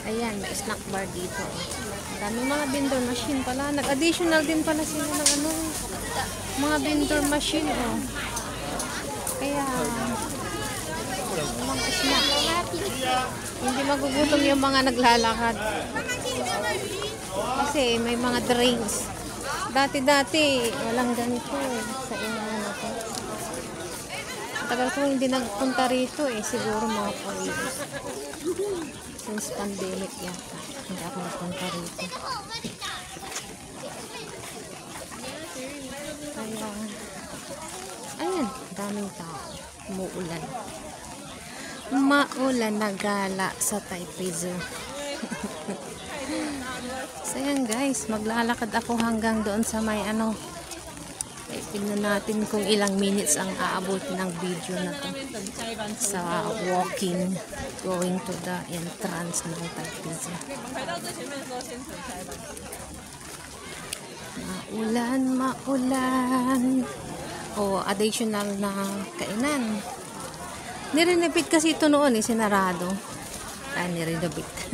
Ayan, may snack bar dito. Dami mga vendor machine pala. Nag-additional din pala sila ng ano, mga vendor machine. Oh. Kaya, mga snack. Hindi magugutom yung mga naglalakad. Kasi may mga drinks. Dati-dati, walang ganito sa inyo na to. Tagal ko hindi nagpunta rito siguro mga pag-ibig. Since pandemic yata, hindi ako nagpunta rito. Kaya, ayun, daming tao. Umuulan. Maulan na gala sa Taipei Zoo. So yan guys, maglalakad ako hanggang doon sa may ano. Tignan natin kung ilang minutes ang aabot ng video na to sa walking going to the entrance ng Taipei Zoo. Maulan, maulan. O, additional na kainan. Nirenovate kasi ito noon sinarado. Nirenovate.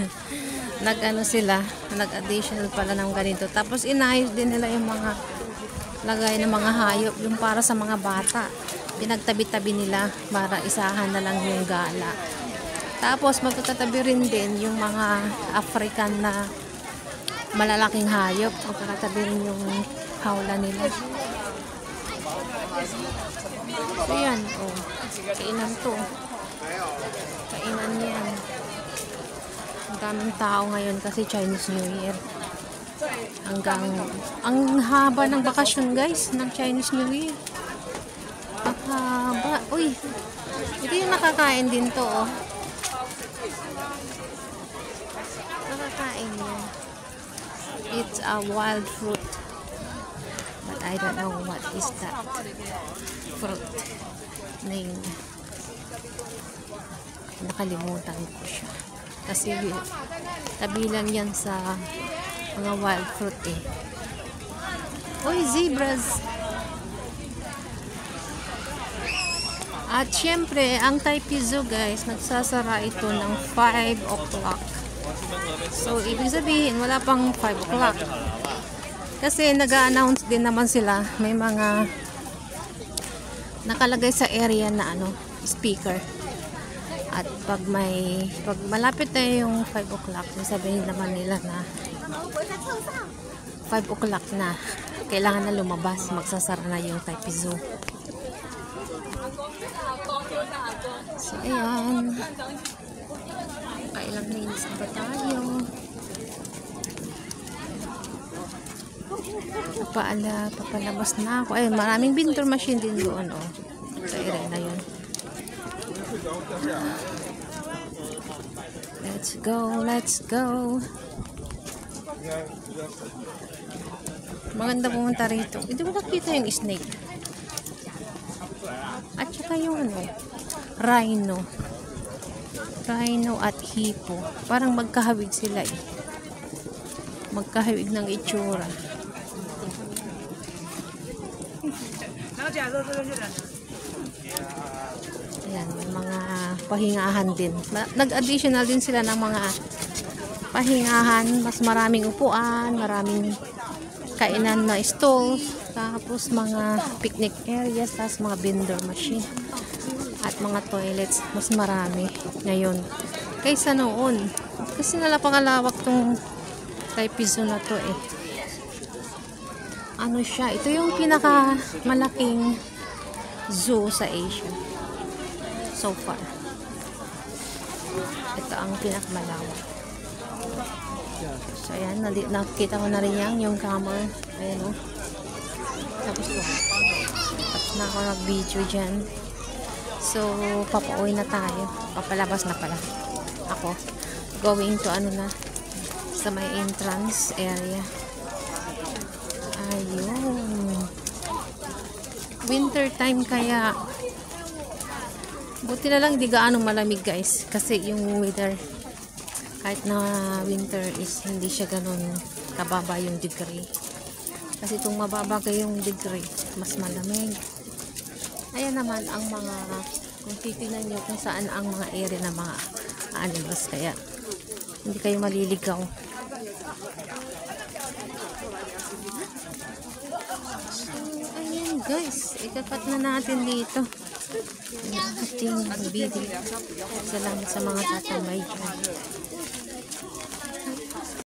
Nag-ano sila, nag-additional pala ng ganito. Tapos inayos din nila yung mga lagay ng mga hayop, yung para sa mga bata. Pinagtabi-tabi nila para isahan na lang yung gala. Tapos magkakatabi rin din yung mga African na malalaking hayop. Magkakatabi rin yung hawla nila. So yan, oh. Kainan to. Kainan yan. Ang daming tao ngayon kasi Chinese New Year. Hanggang, ang haba ng bakasyon guys, ng Chinese New Year. Ang haba. Uy, ito yung nakakain din to, oh. Nakakain yan. It's a wild fruit. But I don't know what is that fruit name. Nakalimutan ko siya. Kasi tabi lang yan sa mga wild fruit Uy, zebras! At syempre, ang Taipei Zoo guys, nagsasara ito ng 5 o'clock. So, ibig sabihin, wala pang 5 o'clock. Kasi nag-a-announce din naman sila, may mga nakalagay sa area na ano, speaker. At pag malapit na yung 5 o'clock, sabihin naman nila na 5 o'clock na, kailangan na lumabas, magsasara na yung Taipei Zoo. So, ayan. Kailang minutes na ba tayo? Papalabas na ako. Ay, maraming vendor machine din doon, oh. Sa area na yun. Let's go, let's go. Maganda pumunta rito. Hindi mo nakita yung snake. At saka yung ano, rhino. Rhino at hippo. Parang magkahawig sila Magkahawig ng itsura. Ayan, may mga pahingahan din. Nag-additional din sila ng mga pahingahan. Mas maraming upuan, maraming kainan na stall, tapos mga picnic areas, tapos mga vendor machine. At mga toilets, mas marami ngayon kaysa noon. Kasi napakalawak tong Taipei Zoo na to Ano siya? Ito yung pinaka malaking zoo sa Asia. So far. Ito ang pinakamalawak. So ayan, nakita ko na rin yung camera. Ayan o. Tapos na ako nag-video dyan. So, papauwi na tayo. Papalabas na pala ako. Going to ano na, sa may entrance area. Ayun. Winter time kaya. Buti na lang di gaano malamig guys. Kasi yung weather, kahit na winter is hindi siya ganun kababa yung degree. Kasi itong mababa yung degree, mas malamig. Ayan naman ang mga, kung titignan nyo kung saan ang mga area ng mga animals. Kaya Hindi kayo maliligaw. So, ayan guys. Ikakat na natin dito. Yung ating video. Salamat sa mga tatambay dyan.